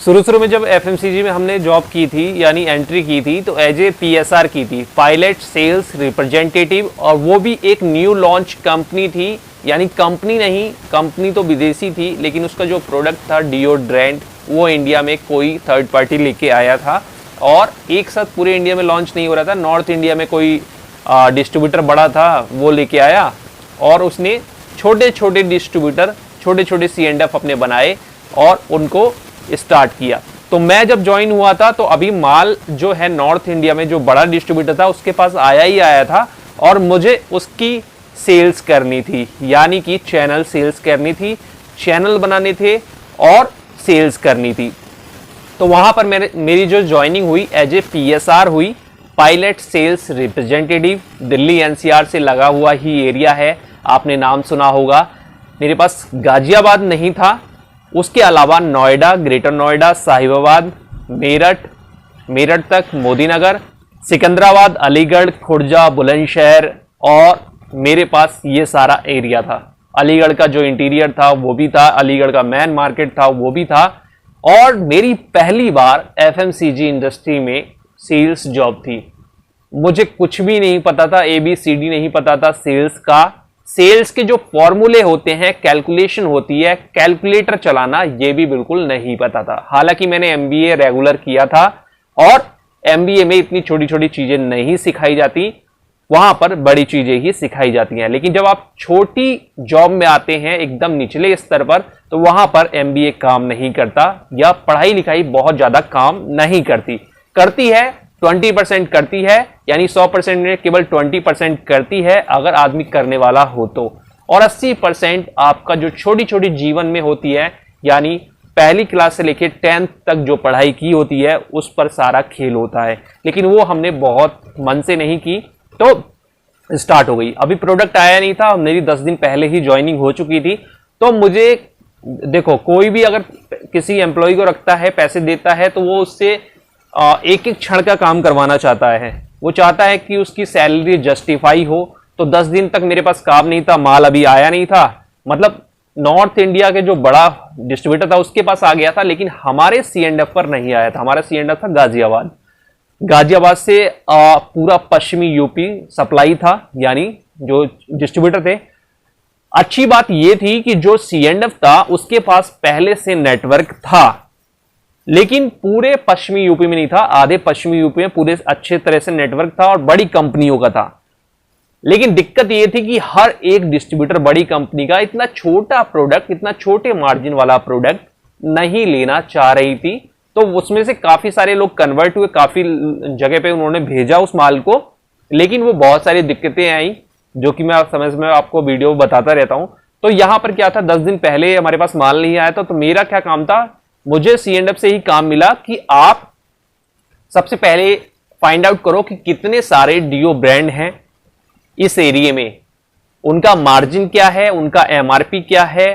शुरू शुरू में जब एफएमसीजी में हमने जॉब की थी यानी एंट्री की थी तो एज ए पीएसआर की थी, पायलट सेल्स रिप्रेजेंटेटिव, और वो भी एक न्यू लॉन्च कंपनी थी। यानी कंपनी नहीं, कंपनी तो विदेशी थी लेकिन उसका जो प्रोडक्ट था डिओड्रेंट वो इंडिया में कोई थर्ड पार्टी लेके आया था और एक साथ पूरे इंडिया में लॉन्च नहीं हो रहा था। नॉर्थ इंडिया में कोई डिस्ट्रीब्यूटर बड़ा था वो लेके आया और उसने छोटे छोटे डिस्ट्रीब्यूटर, छोटे छोटे C&F अपने बनाए और उनको स्टार्ट किया। तो मैं जब ज्वाइन हुआ था तो अभी माल जो है नॉर्थ इंडिया में जो बड़ा डिस्ट्रीब्यूटर था उसके पास आया ही आया था और मुझे उसकी सेल्स करनी थी, यानी कि चैनल सेल्स करनी थी, चैनल बनाने थे और सेल्स करनी थी। तो वहां पर मेरी जो ज्वाइनिंग हुई एज ए PSR हुई, pilot sales representative. Delhi NCR से लगा हुआ ही एरिया है, आपने नाम सुना होगा। मेरे पास गाजियाबाद नहीं था, उसके अलावा नोएडा, ग्रेटर नोएडा, साहिबाबाद, मेरठ तक, मोदीनगर, सिकंदराबाद, अलीगढ़, खुर्जा, बुलंदशहर और मेरे पास ये सारा एरिया था। अलीगढ़ का जो इंटीरियर था वो भी था, अलीगढ़ का मेन मार्केट था वो भी था। और मेरी पहली बार FMCG इंडस्ट्री में सेल्स जॉब थी। मुझे कुछ भी नहीं पता था, ABCD नहीं पता था सेल्स का। सेल्स के जो फॉर्मूले होते हैं, कैलकुलेशन होती है, कैलकुलेटर चलाना ये भी बिल्कुल नहीं पता था। हालांकि मैंने MBA रेगुलर किया था और MBA में इतनी छोटी छोटी चीजें नहीं सिखाई जाती, वहां पर बड़ी चीजें ही सिखाई जाती हैं। लेकिन जब आप छोटी जॉब में आते हैं एकदम निचले स्तर पर, तो वहां पर MBA काम नहीं करता या पढ़ाई लिखाई बहुत ज्यादा काम नहीं करती है 20% करती है, यानी 100% में केवल 20% करती है अगर आदमी करने वाला हो तो, और 80% आपका जो छोटी छोटी जीवन में होती है, यानी पहली क्लास से लेकर 10th तक जो पढ़ाई की होती है उस पर सारा खेल होता है। लेकिन वो हमने बहुत मन से नहीं की तो स्टार्ट हो गई। अभी प्रोडक्ट आया नहीं था, मेरी 10 दिन पहले ही ज्वाइनिंग हो चुकी थी। तो मुझे देखो, कोई भी अगर किसी एम्प्लॉय को रखता है, पैसे देता है, तो वो उससे एक एक क्षण का काम करवाना चाहता है। वो चाहता है कि उसकी सैलरी जस्टिफाई हो। तो 10 दिन तक मेरे पास काम नहीं था, माल अभी आया नहीं था। मतलब नॉर्थ इंडिया के जो बड़ा डिस्ट्रीब्यूटर था उसके पास आ गया था, लेकिन हमारे C&F पर नहीं आया था। हमारा C&F था गाजियाबाद से पूरा पश्चिमी यूपी सप्लाई था, यानी जो डिस्ट्रीब्यूटर थे। अच्छी बात यह थी कि जो C&F था उसके पास पहले से नेटवर्क था, लेकिन पूरे पश्चिमी यूपी में नहीं था। आधे पश्चिमी यूपी में पूरे अच्छे तरह से नेटवर्क था और बड़ी कंपनियों का था। लेकिन दिक्कत यह थी कि हर एक डिस्ट्रीब्यूटर बड़ी कंपनी का इतना छोटा प्रोडक्ट, इतना छोटे मार्जिन वाला प्रोडक्ट नहीं लेना चाह रही थी। तो उसमें से काफी सारे लोग कन्वर्ट हुए, काफी जगह पे उन्होंने भेजा उस माल को, लेकिन वो बहुत सारी दिक्कतें आई जो कि मैं समय में आपको वीडियो बताता रहता हूं। तो यहां पर क्या था, 10 दिन पहले हमारे पास माल नहीं आया था। तो मेरा क्या काम था, मुझे C&F से ही काम मिला कि आप सबसे पहले फाइंड आउट करो कि कितने सारे डिओ ब्रांड हैं इस एरिया में, उनका मार्जिन क्या है, उनका MRP क्या है,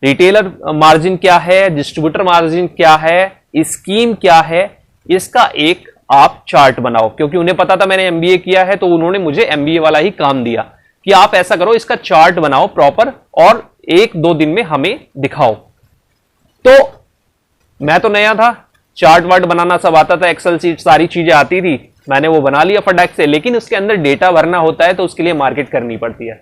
रिटेलर मार्जिन क्या है, डिस्ट्रीब्यूटर मार्जिन क्या है, स्कीम क्या है। इसका एक आप चार्ट बनाओ, क्योंकि उन्हें पता था मैंने MBA किया है, तो उन्होंने मुझे MBA वाला ही काम दिया कि आप ऐसा करो, इसका चार्ट बनाओ प्रॉपर और 1-2 दिन में हमें दिखाओ। तो मैं तो नया था, चार्ट वार्ट बनाना सब आता था, एक्सेल सीट सारी चीजें आती थी, मैंने वो बना लिया फटाक से। लेकिन उसके अंदर डेटा भरना होता है तो उसके लिए मार्केट करनी पड़ती है।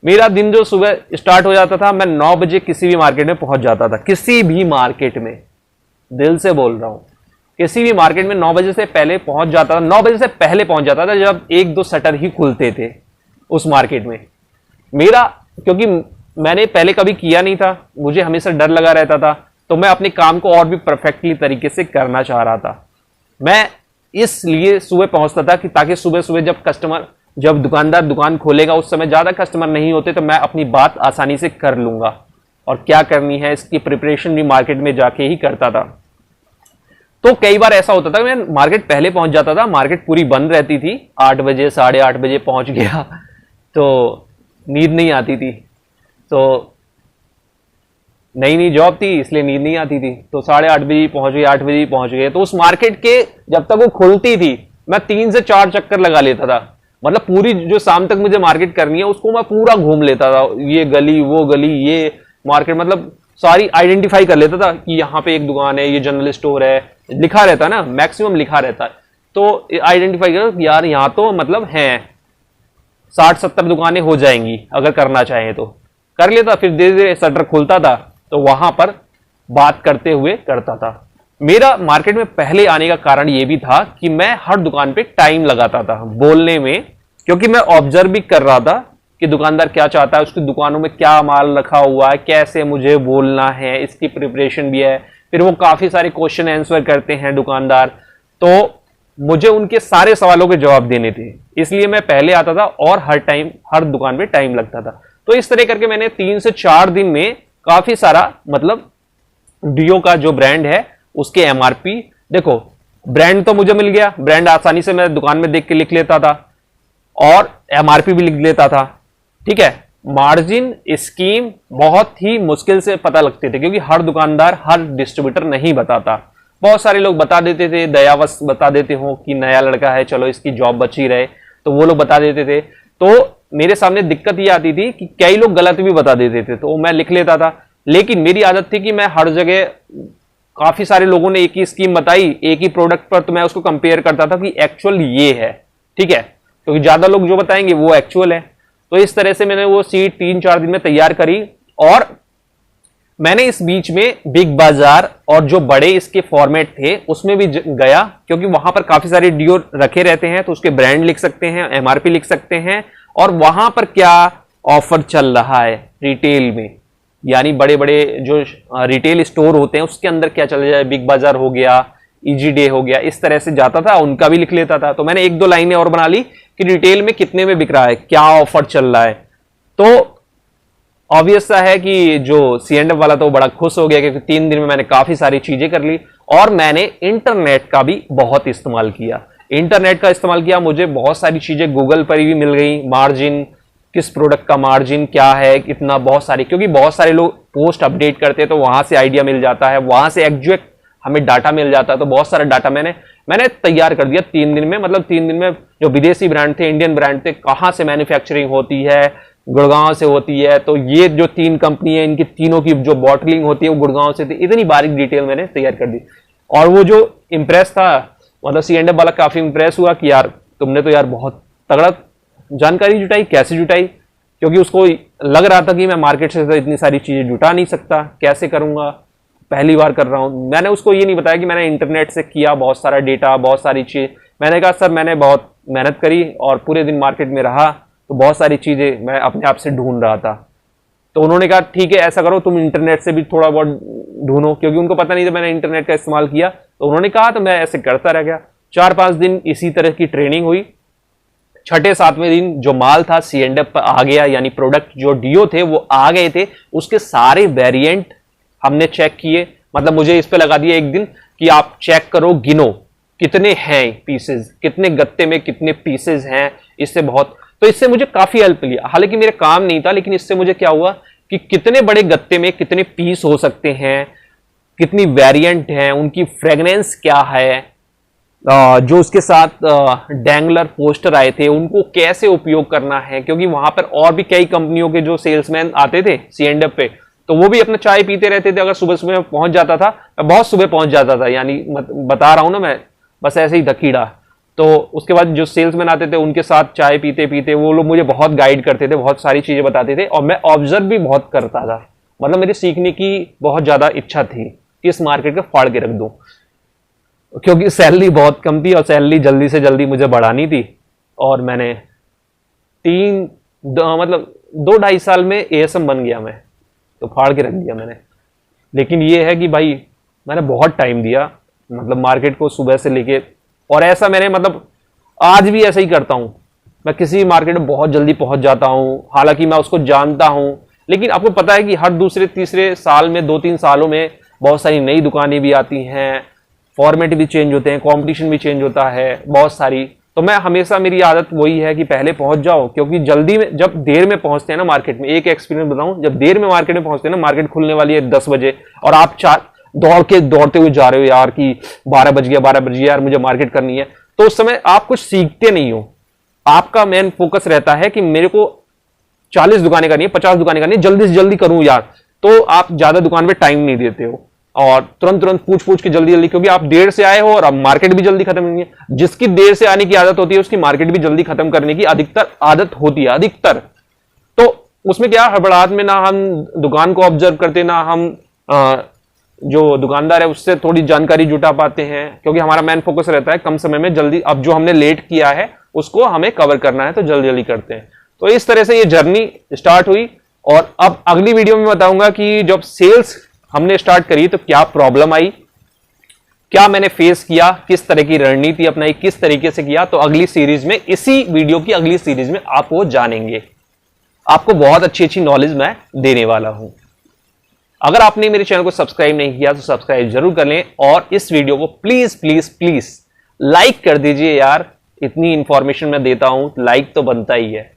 मेरा दिन जो सुबह स्टार्ट हो जाता था, मैं 9 बजे किसी भी मार्केट में पहुंच जाता था। किसी भी मार्केट में, दिल से बोल रहा हूं, किसी भी मार्केट में 9 बजे से पहले पहुंच जाता था। 9 बजे से पहले पहुंच जाता था जब 1-2 शटर ही खुलते थे उस मार्केट में। मेरा, क्योंकि मैंने पहले कभी किया नहीं था, मुझे हमेशा डर लगा रहता था, तो मैं अपने काम को और भी परफेक्टली तरीके से करना चाह रहा था। मैं इसलिए सुबह पहुंचता था कि ताकि सुबह सुबह जब दुकानदार दुकान खोलेगा उस समय ज्यादा कस्टमर नहीं होते, तो मैं अपनी बात आसानी से कर लूंगा और क्या करनी है इसकी प्रिपरेशन भी मार्केट में जाके ही करता था। तो कई बार ऐसा होता था मैं मार्केट पहले पहुंच जाता था, मार्केट पूरी बंद रहती थी, 8 बजे 8:30 बजे पहुंच गया तो नींद नहीं आती थी। तो नई जॉब थी इसलिए नींद नहीं आती थी, तो 8:30 बजे पहुंच गए, 8 बजे पहुंच गए। तो उस मार्केट के जब तक वो खुलती थी मैं 3 से 4 चक्कर लगा लेता था। मतलब पूरी जो शाम तक मुझे मार्केट करनी है उसको मैं पूरा घूम लेता था, ये गली वो गली ये मार्केट, मतलब सारी आइडेंटिफाई कर लेता था कि यहाँ पे एक दुकान है, ये जनरल स्टोर है, लिखा रहता है ना, मैक्सिमम लिखा रहता है, तो आइडेंटिफाई कर यार यहाँ तो मतलब हैं 60-70 दुकानें हो जाएंगी अगर करना चाहें तो कर लेता। फिर धीरे धीरे शटर खुलता था तो वहां पर बात करते हुए करता था। मेरा मार्केट में पहले आने का कारण यह भी था कि मैं हर दुकान पे टाइम लगाता था बोलने में, क्योंकि मैं ऑब्जर्व भी कर रहा था कि दुकानदार क्या चाहता है, उसकी दुकानों में क्या माल रखा हुआ है, कैसे मुझे बोलना है, इसकी प्रिपरेशन भी है। फिर वो काफी सारे क्वेश्चन आंसर करते हैं दुकानदार, तो मुझे उनके सारे सवालों के जवाब देने थे, इसलिए मैं पहले आता था और हर दुकान पे टाइम लगता था। तो इस तरह करके मैंने 3 से 4 दिन में काफी सारा मतलब डियो का जो ब्रांड है उसके एमआरपी, देखो ब्रांड तो मुझे मिल गया, ब्रांड आसानी से मैं दुकान में देख के लिख लेता था और एमआरपी भी लिख लेता था, ठीक है। मार्जिन स्कीम बहुत ही मुश्किल से पता लगते थे क्योंकि हर दुकानदार हर डिस्ट्रीब्यूटर नहीं बताता। बहुत सारे लोग बता देते थे, दयावश बता देते हो कि नया लड़का है चलो इसकी जॉब बची रहे, तो वो लोग बता देते थे। तो मेरे सामने दिक्कत ये आती थी कि कई लोग गलत भी बता देते थे, तो मैं लिख लेता था। लेकिन मेरी आदत थी कि मैं हर जगह, काफी सारे लोगों ने एक ही स्कीम बताई एक ही प्रोडक्ट पर, तो मैं उसको कंपेयर करता था कि एक्चुअल ये है, ठीक है, क्योंकि ज्यादा लोग जो बताएंगे वो एक्चुअल है। तो इस तरह से मैंने वो सीट 3-4 दिन में तैयार करी और मैंने इस बीच में बिग बाजार और जो बड़े इसके फॉर्मेट थे उसमें भी गया, क्योंकि वहां पर काफी सारे डियो रखे रहते हैं, तो उसके ब्रांड लिख सकते हैं, एमआरपी लिख सकते हैं और वहां पर क्या ऑफर चल रहा है रिटेल में, यानी बड़े बड़े जो रिटेल स्टोर होते हैं उसके अंदर क्या चल रहा है, बिग बाजार हो गया, इजी डे हो गया, इस तरह से जाता था, उनका भी लिख लेता था। तो मैंने 1-2 लाइनें और बना ली कि रिटेल में कितने में बिक रहा है, क्या ऑफर चल रहा है। तो ऑब्वियस सा है कि जो C&F वाला तो बड़ा खुश हो गया क्योंकि 3 दिन में मैंने काफी सारी चीजें कर ली और मैंने इंटरनेट का भी बहुत इस्तेमाल किया। इंटरनेट का इस्तेमाल किया, मुझे बहुत सारी चीजें गूगल पर भी मिल गई, मार्जिन, किस प्रोडक्ट का मार्जिन क्या है, कितना, बहुत सारी, क्योंकि बहुत सारे लोग पोस्ट अपडेट करते हैं तो वहां से आइडिया मिल जाता है, वहां से एग्जैक्ट हमें डाटा मिल जाता है। तो बहुत सारा डाटा मैंने तैयार कर दिया 3 दिन में। मतलब 3 दिन में जो विदेशी ब्रांड थे, इंडियन ब्रांड थे, कहां से मैन्युफैक्चरिंग होती है, गुड़गांव से होती है, तो ये जो 3 कंपनी है इनकी तीनों की जो बॉटलिंग होती है वो गुड़गांव से थी। इतनी बारीक डिटेल मैंने तैयार कर दी और वो जो इम्प्रेस था, मतलब C&F वाला काफी इम्प्रेस हुआ कि यार तुमने तो यार बहुत तगड़ा जानकारी जुटाई, कैसे जुटाई, क्योंकि उसको लग रहा था कि मैं मार्केट से इतनी सारी चीजें जुटा नहीं सकता, कैसे करूंगा, पहली बार कर रहा हूं। मैंने उसको ये नहीं बताया कि मैंने इंटरनेट से किया बहुत सारा डेटा, बहुत सारी चीज। मैंने कहा सर मैंने बहुत मेहनत करी और पूरे दिन मार्केट में रहा, तो बहुत सारी चीजें मैं अपने आप से ढूंढ रहा था। तो उन्होंने कहा ठीक है ऐसा करो तुम इंटरनेट से भी थोड़ा बहुत ढूंढो, क्योंकि उनको पता नहीं था मैंने इंटरनेट का इस्तेमाल किया। तो उन्होंने कहा, तो मैं ऐसे करता रह गया। 4-5 दिन इसी तरह की ट्रेनिंग हुई। 6-7वें दिन जो माल था C&F पर आ गया, यानी प्रोडक्ट जो डियो थे वो आ गए थे, उसके सारे वेरिएंट हमने चेक किए। मतलब मुझे इस पे लगा दिया एक दिन कि आप चेक करो, गिनो कितने हैं पीसेज, कितने गत्ते में कितने पीसेज हैं। इससे बहुत, तो इससे मुझे काफी हेल्प मिली। हालांकि मेरे काम नहीं था, लेकिन इससे मुझे क्या हुआ कि कितने बड़े गत्ते में कितने पीस हो सकते हैं, कितनी वेरिएंट हैं, उनकी फ्रेगनेंस क्या है, जो उसके साथ डैंगलर पोस्टर आए थे उनको कैसे उपयोग करना है, क्योंकि वहां पर और भी कई कंपनियों के जो सेल्समैन आते थे C&F पे, तो वो भी अपना चाय पीते रहते थे। अगर सुबह सुबह मैं पहुंच जाता था, मैं बहुत सुबह पहुंच जाता था, यानी बता रहा हूं ना मैं, बस ऐसे ही धकीड़ा। तो उसके बाद जो सेल्समैन आते थे उनके साथ चाय पीते पीते वो लोग मुझे बहुत गाइड करते थे, बहुत सारी चीजें बताते थे और मैं ऑब्जर्व भी बहुत करता था। मतलब मेरी सीखने की बहुत ज्यादा इच्छा थी कि इस मार्केट को फाड़ के रख दूं, क्योंकि सैलरी बहुत कम थी और सैलरी जल्दी से जल्दी मुझे बढ़ानी थी। और मैंने 2-2.5 साल में ASM बन गया मैं, तो फाड़ के रख दिया मैंने। लेकिन ये है कि भाई मैंने बहुत टाइम दिया, मतलब मार्केट को सुबह से लेके, और ऐसा मैंने मतलब आज भी ऐसा ही करता हूं। मैं किसी मार्केट में बहुत जल्दी पहुंच जाता हूं, हालांकि मैं उसको जानता हूं, लेकिन आपको पता है कि हर दूसरे-तीसरे साल में, 2-3 सालों में बहुत सारी नई दुकानें भी आती हैं, फॉर्मेट भी चेंज होते हैं, कंपटीशन भी चेंज होता है बहुत सारी। तो मैं हमेशा, मेरी आदत वही है कि पहले पहुंच जाओ, क्योंकि जल्दी में, जब देर में पहुंचते हैं ना मार्केट में, एक एक्सपीरियंस बताऊं, जब देर में मार्केट में पहुंचते हैं ना, मार्केट खुलने वाली है 10 बजे और आप दौड़ते हुए जा रहे हो यार कि 12 बज गया यार, मुझे मार्केट करनी है, तो उस समय आप कुछ सीखते नहीं हो। आपका मेन फोकस रहता है कि मेरे को 40 दुकानें करनी है, 50 दुकानें करनी है, जल्दी से जल्दी करूं यार, तो आप ज्यादा दुकान पे टाइम नहीं देते हो और तुरंत तुरंत पूछ पूछ के जल्दी जल्दी, क्योंकि आप देर से आए हो और अब मार्केट भी जल्दी खत्म नहीं है। जिसकी देर से आने की आदत होती है उसकी मार्केट भी जल्दी खत्म करने की अधिकतर आदत होती है, अधिकतर। तो उसमें क्या, हड़बड़ाहट में ना हम दुकान को ऑब्जर्व करते, ना हम जो दुकानदार है उससे थोड़ी जानकारी जुटा पाते हैं, क्योंकि हमारा मेन फोकस रहता है कम समय में जल्दी, अब जो हमने लेट किया है उसको हमें कवर करना है, तो जल्दी जल्दी करते हैं। तो इस तरह से ये जर्नी स्टार्ट हुई और अब अगली वीडियो में बताऊंगा कि जब सेल्स हमने स्टार्ट करी तो क्या प्रॉब्लम आई, क्या मैंने फेस किया, किस तरह की रणनीति अपनाई, किस तरीके से किया। तो अगली सीरीज में, इसी वीडियो की अगली सीरीज में आप वो जानेंगे। आपको बहुत अच्छी अच्छी नॉलेज मैं देने वाला हूं। अगर आपने मेरे चैनल को सब्सक्राइब नहीं किया तो सब्सक्राइब जरूर कर लें और इस वीडियो को प्लीज प्लीज प्लीज लाइक कर दीजिए यार। इतनी इंफॉर्मेशन मैं देता हूं, लाइक तो बनता ही है।